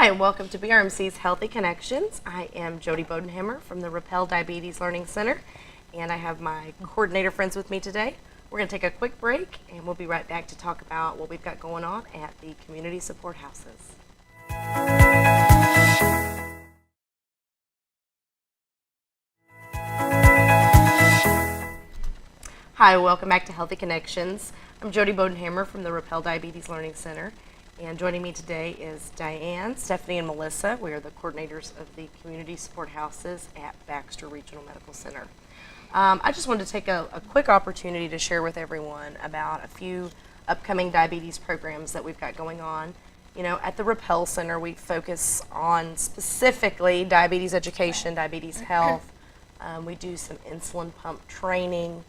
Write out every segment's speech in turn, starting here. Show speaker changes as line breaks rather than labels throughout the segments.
Hi, and welcome to BRMC's Healthy Connections. I am Jody Bodenhammer from the Rappel Diabetes Learning Center, and I have my coordinator friends with me today. We're going to take a quick break, and we'll be right back to talk about what we've got going on at the community support houses. Hi, welcome back to Healthy Connections. I'm Jody Bodenhammer from the Rappel Diabetes Learning Center. And joining me today is Diane, Stephanie, and Melissa. We are the coordinators of the community support houses at Baxter Regional Medical Center. I just wanted to take a quick opportunity to share with everyone about a few upcoming diabetes programs that we've got going on. You know, at the Rappel Center, we focus on specifically diabetes education, diabetes health. We do some insulin pump training.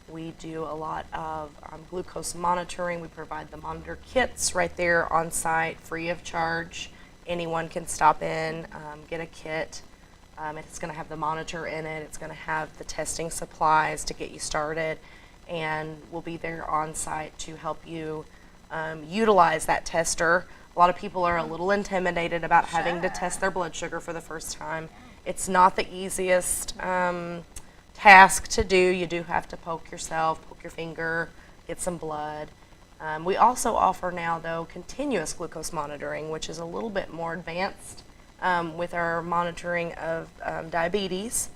We do a lot of glucose monitoring. We provide the monitor kits right there on site, free of charge. Anyone can stop in, get a kit. It's going to have the monitor in it. It's going to have the testing supplies to get you started. And we'll be there on site to help you utilize that tester. A lot of people are a little intimidated about having to test their blood sugar for the first time. It's not the easiest task to do. You do have to poke yourself, poke your finger, get some blood. We also offer now, though, continuous glucose monitoring, which is a little bit more advanced with our monitoring of diabetes.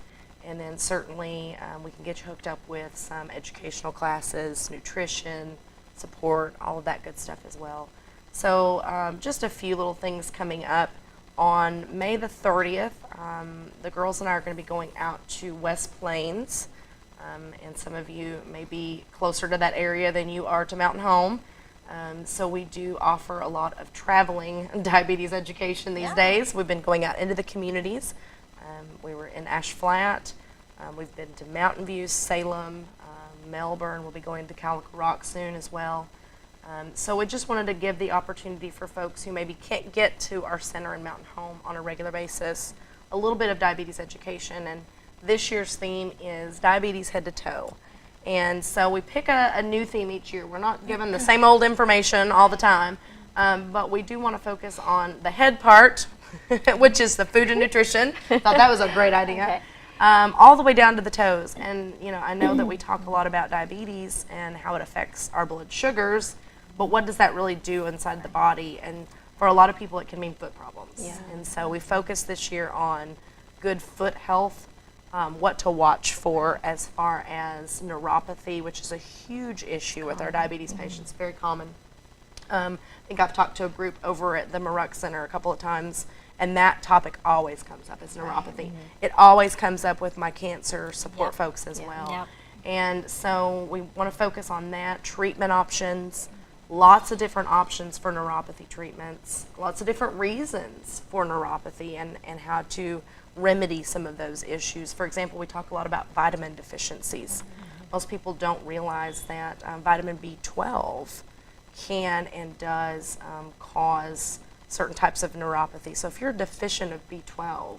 And then certainly we can get you hooked up with some educational classes, nutrition, support, all of that good stuff as well. So just a few little things coming up. On May the 30th, the girls and I are going to be going out to West Plains, and some of you may be closer to that area than you are to Mountain Home. So we do offer a lot of traveling diabetes education these days. We've been going out into the communities. We were in Ash Flat. We've been to Mountain View, Salem, Melbourne. We'll be going to Calico Rock soon as well. So we just wanted to give the opportunity for folks who maybe can't get to our center in Mountain Home on a regular basis, a little bit of diabetes education. And this year's theme is diabetes head to toe. And so we pick a new theme each year. We're not given the same old information all the time, but we do want to focus on the head part, which is the food and nutrition. Thought that was a great idea.
Okay.
All the way down to the toes. And you know, I know that we talk a lot about diabetes and how it affects our blood sugars, but what does that really do inside the body? And for a lot of people, it can mean foot problems.
Yeah.
And so we focus this year on good foot health, what to watch for as far as neuropathy, which is a huge issue with our diabetes patients, very common. I think I've talked to a group over at the Maruck Center a couple of times, and that topic always comes up, is neuropathy. It always comes up with my cancer support folks as well.
Yep.
And so we want to focus on that, treatment options, lots of different options for neuropathy treatments, lots of different reasons for neuropathy and how to remedy some of those issues. For example, we talk a lot about vitamin deficiencies. Most people don't realize that vitamin B12 can and does cause certain types of neuropathy. So if you're deficient of B12,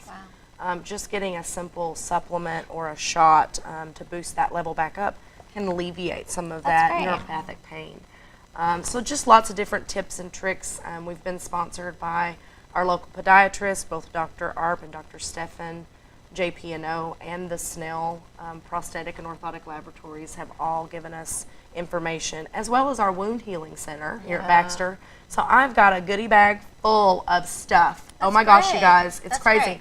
just getting a simple supplement or a shot to boost that level back up can alleviate some of that neuropathic pain. So just lots of different tips and tricks. We've been sponsored by our local podiatrists, both Dr. Arp and Dr. Stefan, JP&O, and the Snell Prosthetic and Orthotic Laboratories have all given us information, as well as our wound healing center here at Baxter. So I've got a goodie bag full of stuff. Oh my gosh, you guys, it's crazy.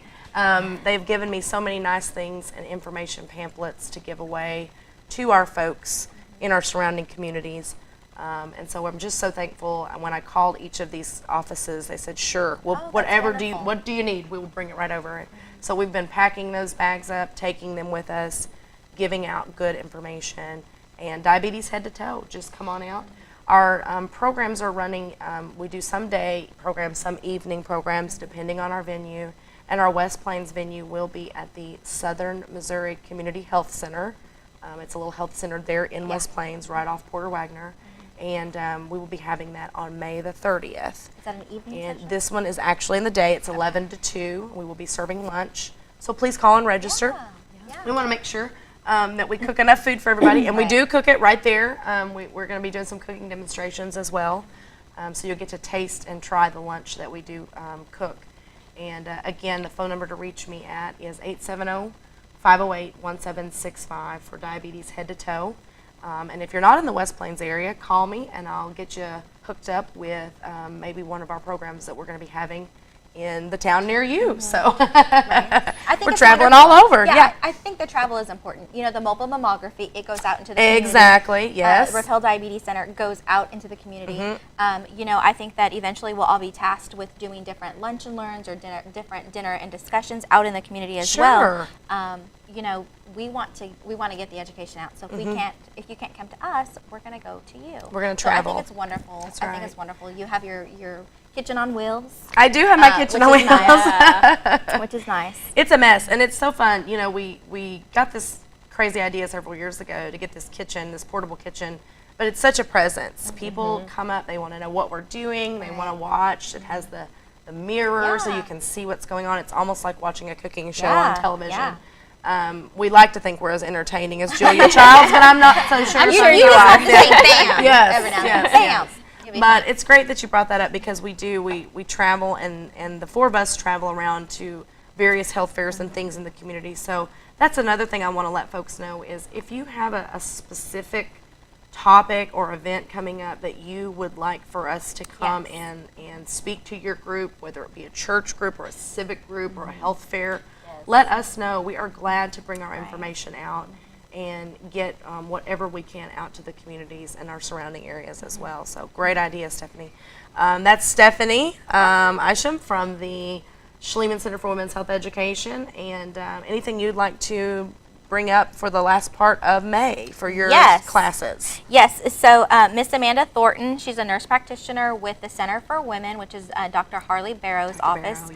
They've given me so many nice things and information pamphlets to give away to our folks in our surrounding communities. And so I'm just so thankful. And when I called each of these offices, they said, sure, well, whatever what do you need? We will bring it right over. And so we've been packing those bags up, taking them with us, giving out good information, and diabetes head to toe. Just come on out. Our programs are running, we do some day programs, some evening programs, depending on our venue. And our West Plains venue will be at the Southern Missouri Community Health Center. It's a little health center there in West Plains, right off Porter Wagner. And we will be having that on May the 30th.
Is that an evening
And
session?
this one is actually in the day. It's 11 to 2. We will be serving lunch. So please call and register. We want to make sure that we cook enough food for everybody. And we do cook it right there. We're going to be doing some cooking demonstrations as well. So you'll get to taste and try the lunch that we do cook. And again, the phone number to reach me at is 870-508-1765 for diabetes head to toe. And if you're not in the West Plains area, call me and I'll get you hooked up with maybe one of our programs that we're going to be having in the town near you. So
I think
we're
it's
traveling
wonderful.
all over. Yeah.
I think the travel is important. You know, the mobile mammography, it goes out into the community.
Exactly, yes.
Rappel Diabetes Center goes out into the community. You know, I think that eventually we'll all be tasked with doing different lunch and learns or different dinner and discussions out in the community as well. You know, we want to get the education out. So if if you can't come to us, we're going to go to you.
We're going to travel.
So I think it's wonderful.
That's
I
right.
think it's wonderful. You have your kitchen on wheels.
I do have my kitchen on
which
wheels.
is nice. Which is nice.
It's a mess, and it's so fun. You know, we got this crazy idea several years ago to get this kitchen, this portable kitchen, but it's such a presence. People come up, they want to know what we're doing, they want to watch. It has the mirror so you can see what's going on. It's almost like watching a cooking show on television. We like to think we're as entertaining as Julia Childs, but I'm not so sure.
You just have to say bam every now and then. Bam.
But it's great that you brought that up because we travel and the four of us travel around to various health fairs and things in the community. So that's another thing I want to let folks know is if you have a specific topic or event coming up that you would like for us to come and speak to your group, whether it be a church group or a civic group or a health fair, let us know. We are glad to bring our information out and get whatever we can out to the communities and our surrounding areas as well. So great idea, Stephanie. That's Stephanie Isham from the Schliemann Center for Women's Health Education. And anything you'd like to bring up for the last part of May for your classes?
Yes, so Miss Amanda Thornton, she's a nurse practitioner with the Center for Women, which is Dr. Harley Barrow's office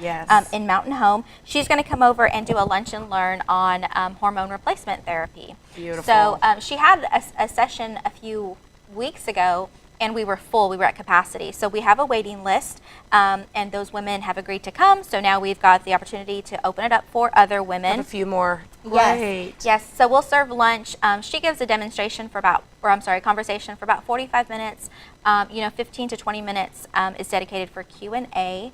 in Mountain Home. She's going to come over and do a lunch and learn on hormone replacement therapy.
Beautiful.
So she had a session a few weeks ago, and we were full, we were at capacity. So we have a waiting list, and those women have agreed to come. So now we've got the opportunity to open it up for other women.
Have a few more.
Great. Yes, so we'll serve lunch. She gives a demonstration for conversation for about 45 minutes. 15 to 20 minutes is dedicated for Q&A.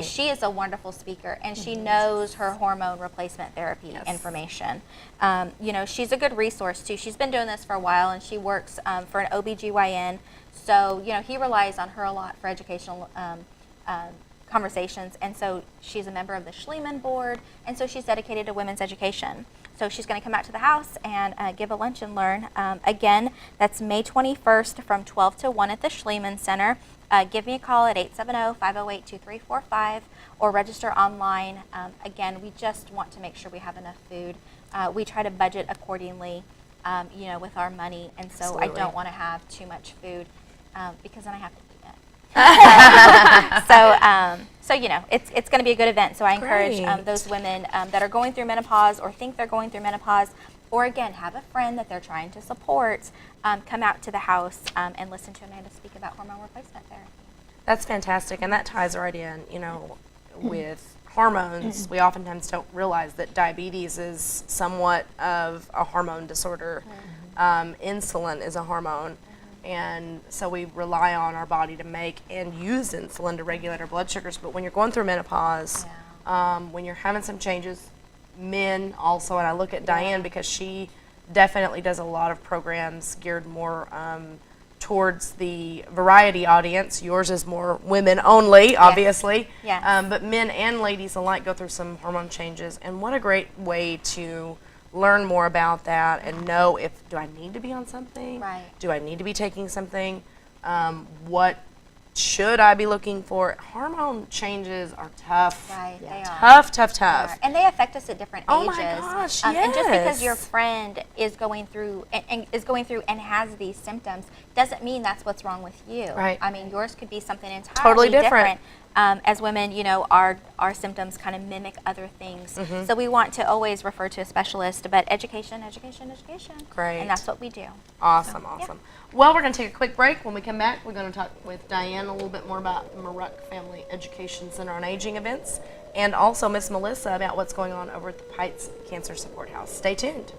She is a wonderful speaker, and she knows her hormone replacement therapy information. She's a good resource, too. She's been doing this for a while, and she works for an OBGYN. So, he relies on her a lot for educational conversations, and so she's a member of the Schliemann board, and so she's dedicated to women's education. So she's going to come out to the house and give a lunch and learn. Again, that's May 21st from 12 to 1 at the Schliemann Center. Give me a call at 870-508-2345 or register online. Again, we just want to make sure we have enough food. We try to budget accordingly, with our money, and so I don't want to have too much food because then I have to eat it. So it's going to be a good event. So I encourage those women that are going through menopause or think they're going through menopause, or again have a friend that they're trying to support, come out to the house and listen to Amanda speak about hormone replacement therapy.
That's fantastic, and that ties right in. With hormones, we oftentimes don't realize that diabetes is somewhat of a hormone disorder. Insulin is a hormone. And so we rely on our body to make and use insulin to regulate our blood sugars. But when you're going through menopause, when you're having some changes, men also, and I look at Diane because she definitely does a lot of programs geared more towards the variety audience. Yours is more women only, obviously. But men and ladies alike go through some hormone changes. And what a great way to learn more about that and know do I need to be on something? Do I need to be taking something? What should I be looking for? Hormone changes are tough.
They are.
Tough.
And they affect us at different ages.
Oh my gosh,
And just because your friend is going through and has these symptoms doesn't mean that's what's wrong with you. I mean, yours could be something entirely
totally different.
As women, our symptoms kind of mimic other things. So we want to always refer to a specialist, but education.
Great.
And that's what we do.
Awesome. Well, we're going to take a quick break. When we come back, we're going to talk with Diane a little bit more about the Maruck Family Education Center on Aging events, and also Miss Melissa about what's going on over at the Pites Cancer Support House. Stay tuned.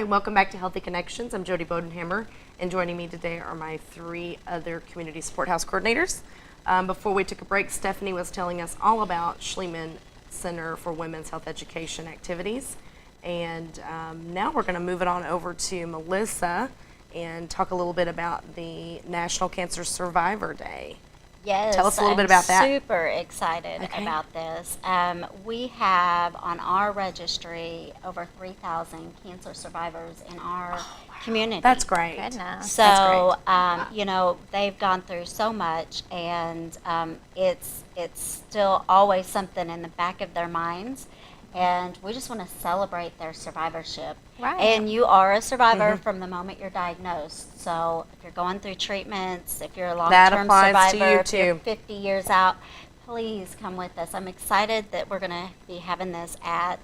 Hi, welcome back to Healthy Connections. I'm Jody Bodenhammer, and joining me today are my 3 other community support house coordinators. Before we took a break, Stephanie was telling us all about Schliemann Center for Women's Health Education activities. And now we're going to move it on over to Melissa and talk a little bit about the National Cancer Survivor Day.
Yes,
Tell us a little bit about that.
I'm super excited
Okay.
about this. We have on our registry over 3,000 cancer survivors in our community.
That's great.
Goodness.
So,
That's
you know, they've gone through so much, and it's still always something in the back of their minds. And we just want to celebrate their survivorship.
Right.
And you are a survivor from the moment you're diagnosed. So if you're going through treatments, if you're a
That
long-term
applies to
survivor,
you
if you're
too.
50 years out, please come with us. I'm excited that we're going to be having this at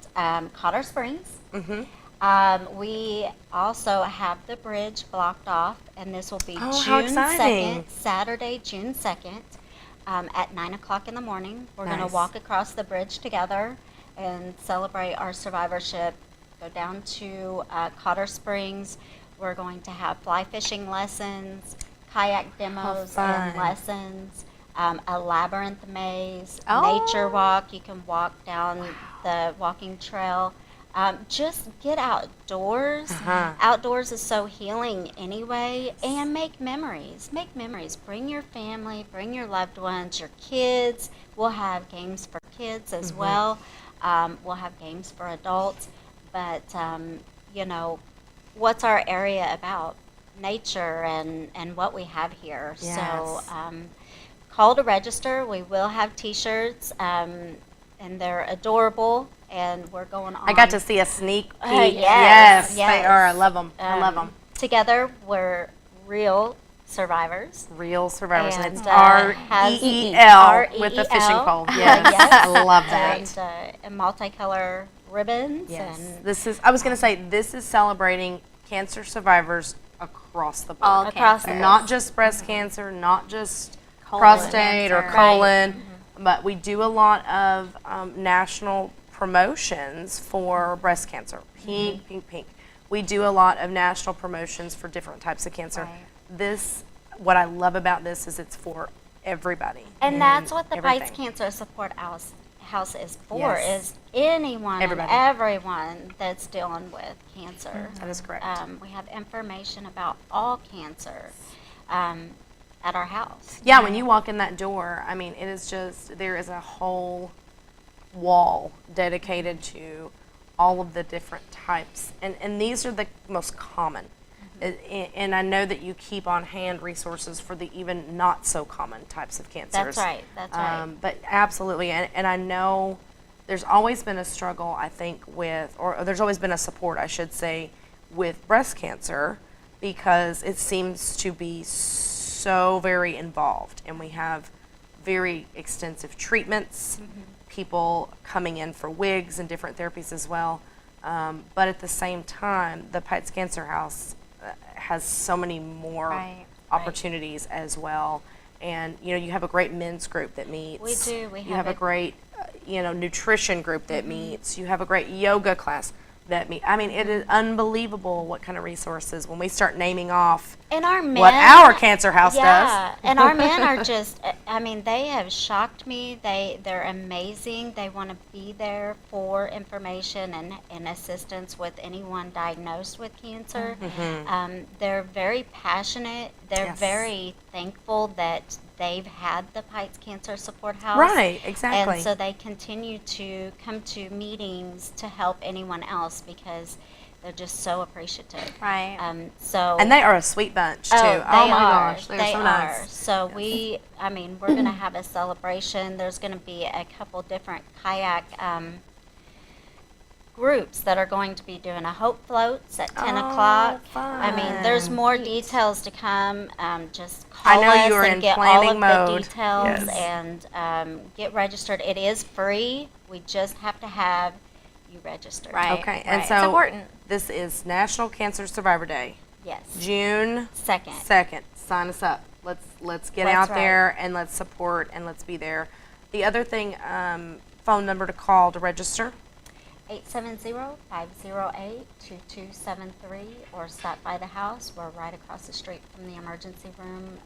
Cotter Springs. We also have the bridge blocked off, and this will be
Oh, how
June
exciting.
2nd, Saturday, June 2nd, at 9 o'clock in the morning. We're going
Nice.
to walk across the bridge together and celebrate our survivorship. Go down to Cotter Springs. We're going to have fly fishing lessons, kayak demos
fun.
and lessons, a labyrinth maze,
Oh.
nature walk. You can walk down the walking trail. Just get outdoors. Outdoors is so healing anyway, and make memories. Make memories. Bring your family, bring your loved ones, your kids. We'll have games for kids as well. We'll have games for adults. But, you know, what's our area about? Nature and what we have here. So,
Yes.
call to register. We will have T-shirts, and they're adorable. And we're going on.
I got to see a sneak peek.
Yes,
they
yes.
are. I love them. I love them.
Together, we're real survivors.
Real survivors, and it's
has
REEL with the fishing
REEL.
pole. Yes,
Yes.
I love that.
And multicolor ribbons.
Yes,
And
this is. I was going to say this is celebrating cancer survivors across the board.
All
across
cancers.
the
Not just breast cancer, not just
Colon
prostate or
cancer.
colon, but we do a lot of national promotions for breast cancer. Pink, pink, pink. We do a lot of national promotions for different types of cancer.
Right.
What I love about this is it's for everybody.
And that's what the
everything.
Bites Cancer Support House is for,
Yes.
is anyone
Everybody.
and everyone that's dealing with cancer.
That is correct.
We have information about all cancer at our house.
Yeah, when you walk in that door, I mean, it is just, there is a whole wall dedicated to all of the different types. And these are the most common. And I know that you keep on hand resources for the even not so common types of cancers.
That's right. That's right.
But absolutely, and I know there's always been a struggle, I think, with, or there's always been a support, I should say, with breast cancer, because it seems to be so very involved, and we have very extensive treatments, people coming in for wigs and different therapies as well. But at the same time, the Pites Cancer House has so many more
Right.
opportunities as well. And, you know, you have a great men's group that meets.
We do. We
You
have
have a
a-
great, nutrition group that meets. You have a great yoga class that meet. I mean, it is unbelievable what kind of resources when we start naming off
And our men,
what our cancer house
yeah,
does.
and our men are just, I mean, they have shocked me. They're amazing. They want to be there for information and assistance with anyone diagnosed with cancer. They're very passionate. They're
Yes.
very thankful that they've had the Pites Cancer Support House.
Right, exactly.
And so they continue to come to meetings to help anyone else because they're just so appreciative.
Right.
And they are a sweet bunch, too.
Oh,
Oh,
they
my
are.
gosh, they're
They
so
are.
nice.
So we're going to have a celebration. There's going to be a couple different kayak groups that are going to be doing a hope floats at 10
Oh,
o'clock. I mean, there's
fun.
more details to come. Just
I
call
know
us
you are
and
in
get all
planning
of
mode.
the details
Yes.
and get registered. It is free. We just have to have you registered.
Right.
Okay, and
right.
so
It's important.
this is National Cancer Survivor Day,
Yes.
June
Second.
2nd. Sign us up. Let's get
That's
out
right.
there and let's support and let's be there. The other thing, phone number to call to register.
870-508-2273 or stop by the house. We're right across the street from the emergency room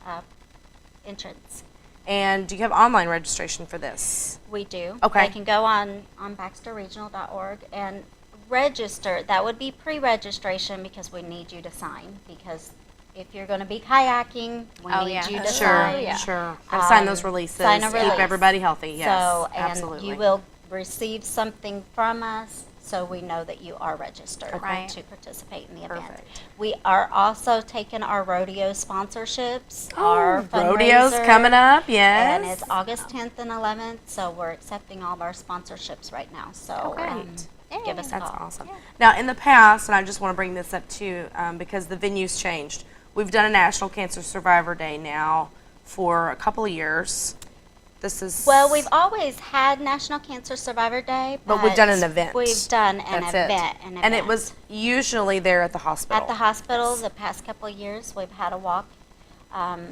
entrance.
And do you have online registration for this?
We do.
Okay.
They can go on baxterregional.org and register. That would be pre-registration because we need you to sign, because if you're going to be kayaking, we
Oh,
need
yeah.
you to
Sure,
sign.
yeah.
sure. Gotta sign those
Um,
releases.
sign a
Keep
release.
everybody healthy. Yes,
So, and
absolutely.
you will receive something from us so we know that you are registered
Right.
to participate in the event.
Perfect.
We are also taking our rodeo sponsorships.
Oh,
our
rodeo's
fundraiser,
coming up. Yes.
And it's August 10th and 11th, so we're accepting all of our sponsorships right now. So
great.
give us a
That's
call.
awesome. Now, in the past, and I just want to bring this up too, because the venue's changed. We've done a National Cancer Survivor Day now for a couple of years. This is
Well, we've always had National Cancer Survivor Day,
but we've done an event.
We've done an
That's
event.
it. And it was usually there at the hospital.
at the hospital. The past couple of years, we've had a walk,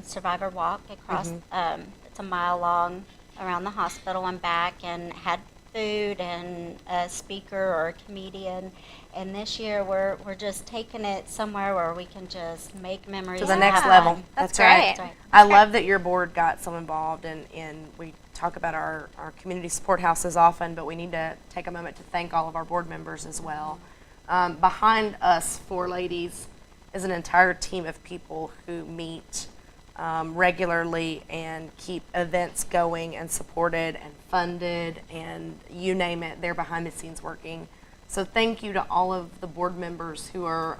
survivor walk across.
Mm-hmm.
It's a mile long around the hospital and back, and had food and a speaker or a comedian. And this year, we're just taking it somewhere where we can just make memories
to the
and
next
have
level.
fun.
That's
right.
great.
That's right.
I love that your board got so involved, and we talk about our community support houses often, but we need to take a moment to thank all of our board members as well. Behind us, four ladies, is an entire team of people who meet regularly and keep events going and supported and funded, and you name it, they're behind the scenes working. So thank you to all of the board members who are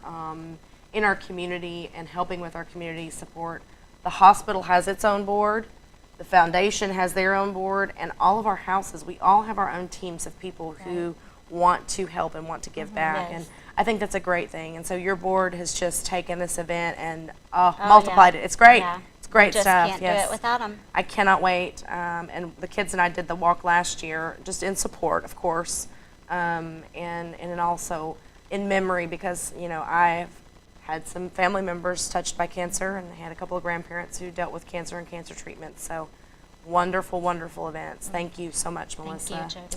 in our community and helping with our community support. The hospital has its own board. The foundation has their own board, and all of our houses, we all have our own teams of people who want to help and want to give back.
Yes.
And I think that's a great thing. And so your board has just taken this event and multiplied it. It's great.
Yeah.
It's great
Just
stuff.
can't
yes.
do it without them.
I cannot wait. And the kids and I did the walk last year, just in support, of course, and also in memory, because I've had some family members touched by cancer, and I had a couple of grandparents who dealt with cancer and cancer treatment. So wonderful, wonderful events. Thank you so much, Melissa.
Thank you, Jody.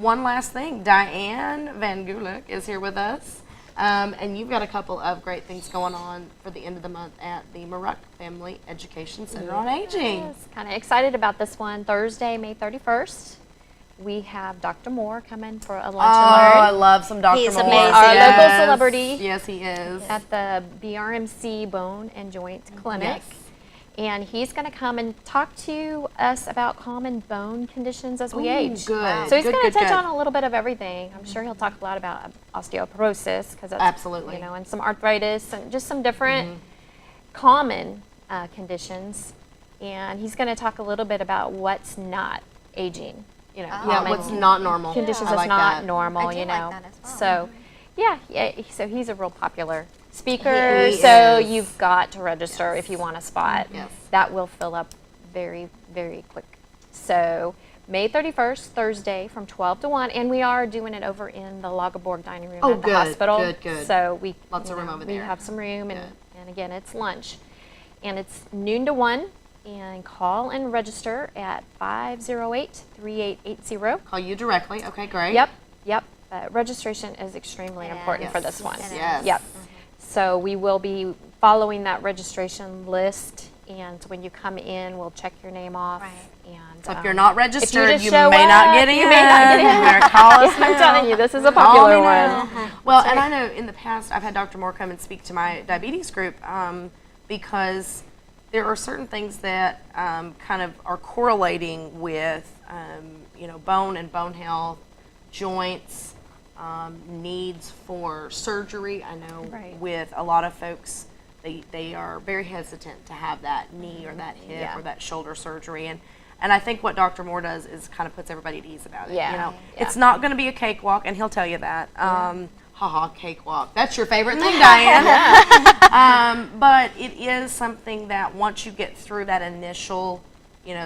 One last thing, Diane Van Gulik is here with us. And you've got a couple of great things going on for the end of the month at the Maruck Family Education Center on Aging.
Kind of excited about this one. Thursday, May 31st, we have Dr. Moore coming for a lunch
I
and learn
love some Dr.
He's
Moore.
amazing.
Our
Yes.
local celebrity.
Yes, he is.
at the BRMC Bone and Joint Clinic.
Yes.
And he's going to come and talk to us about common bone conditions as we
Ooh,
age.
good.
So he's
Good,
going to
good,
touch
good.
on a little bit of everything. I'm sure he'll talk a lot about osteoporosis, because that's
Absolutely.
and some arthritis and just some different common conditions. And he's going to talk a little bit about what's not aging.
Yeah,
common
what's not normal.
conditions
I
that's
like
not
that.
normal.
I do like that as well.
So, yeah. So he's a real popular speaker.
He
So
is.
you've got to register if you want a spot.
Yes.
That will fill up very, very quick. So May 31st, Thursday, from 12 to 1, and we are doing it over in the Lagerborg dining room
Oh,
at the
good,
hospital.
good.
So we
Lots of room over
we
there.
have some room,
Good.
and again, it's lunch, and it's noon to 1. And call and register at 508-3880.
Call you directly. Okay, great.
Yep. Registration is extremely important for
Yes.
this one.
It is.
Yes.
Yep. So we will be following that registration list, and when you come in, we'll check your name off.
Right.
And
So if you're not registered,
just
you
show
may not
up,
get in.
you may not get in.
You better call us
I'm
now.
telling you, this is a
Call
popular
me
one.
now. Well, and I know in the past I've had Dr. Moore come and speak to my diabetes group because there are certain things that kind of are correlating with, bone and bone health, joints, needs for surgery. I know
Right.
with a lot of folks, they are very hesitant to have that knee or that hip
Yeah.
or that shoulder surgery. And I think what Dr. Moore does is kind of puts everybody at ease about it.
Yeah.
It's not going to be a cakewalk, and he'll tell you that. Haha, cakewalk. That's your favorite thing, Diane. But it is something that once you get through that initial,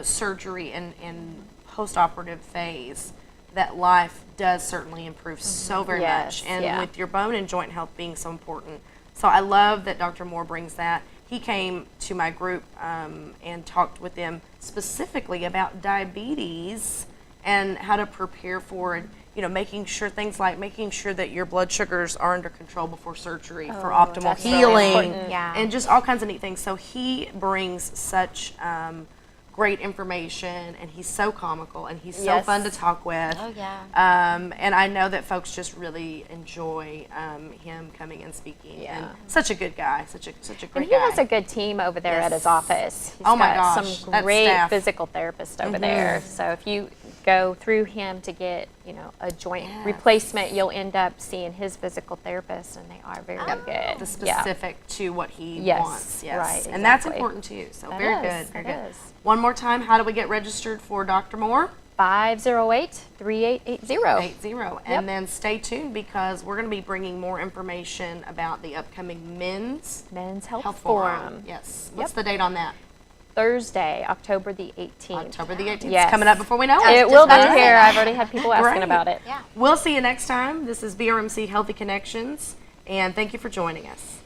surgery and post-operative phase, that life does certainly improve so very
Yes,
much. And
yeah.
with your bone and joint health being so important. So I love that Dr. Moore brings that. He came to my group and talked with them specifically about diabetes and how to prepare for it. making sure things like making sure that your blood sugars are under control before surgery for
Oh,
optimal
that's really
healing,
important. Yeah.
and just all kinds of neat things. So he brings such great information, and he's so comical, and he's so
Yes.
fun to talk with.
Oh, yeah.
And I know that folks just really enjoy him coming and speaking.
Yeah.
And such a good guy, such a
And
great
he
guy.
has a good team over there at his
Yes.
office. He's
Oh my
got
gosh,
some
that
great
staff.
physical therapists over there. So if you go through him to get, a joint
Yes.
replacement, you'll end up seeing his physical therapist, and they are very good.
the
Yeah.
specific to what he
Yes,
wants. Yes,
right,
and that's
exactly.
important too. So
That
very
is,
good, very
that
good.
is.
One more time, how do we get registered for Dr. Moore?
508-3880.
80. And then stay tuned because we're going to be bringing more information about the upcoming Men's
Men's Health,
Health
Forum.
Forum. Yes. What's
Yep.
the date on that?
Thursday, October the 18th.
October the 18th.
Yes.
It's coming up before we know it.
It will be
That's right.
here. I've already had people asking
Great.
about it.
Yeah.
We'll see you next time. This is BRMC Healthy Connections, and thank you for joining us.